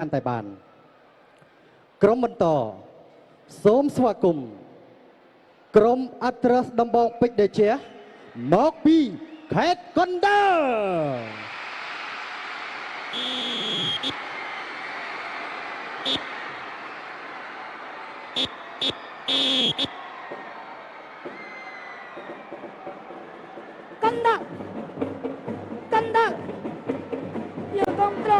ăn tại bànក្រុមបន្តសូមស្វាគមន៍ក្រុមអត្រាសដំបងពេជ្រដេជះមកពីខេត្តកណ្ដាលកណ្ដាលយកកងត្រ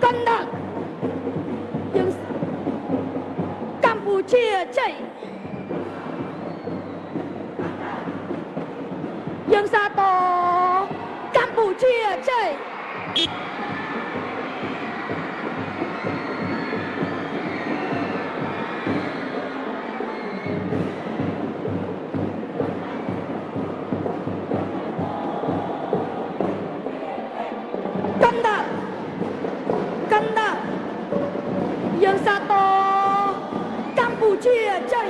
កណ្ដាលយើងកម្ពុជាជ័យយើងសាទរកម្ពុជាជ័យកណ្ដាលយើងសាទរកម្ពុជាជ័យ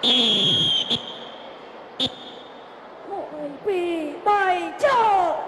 1 2 3ចូល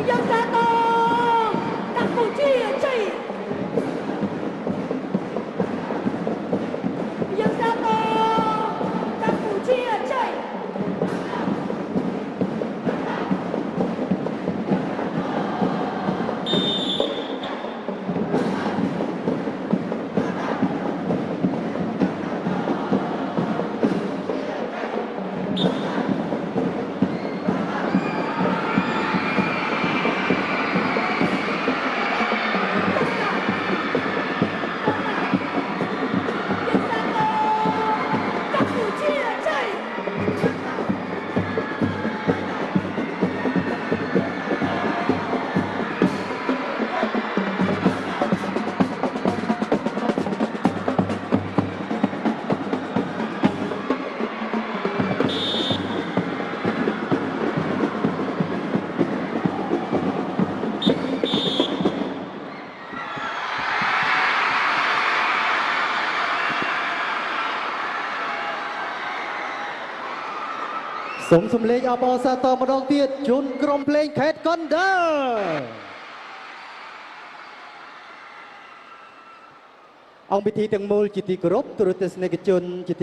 Dân Sato Campuchia chạy. Dân Sato Campuchia chạy. Súng sum lên ở bò sa tơ một đòn tiệt chunក្រុមភ្លេងខេត្តកណ្ដាលអង្គពិធីទាំងមូលជាទីគោរពទូរទស្សនិកជនជាទី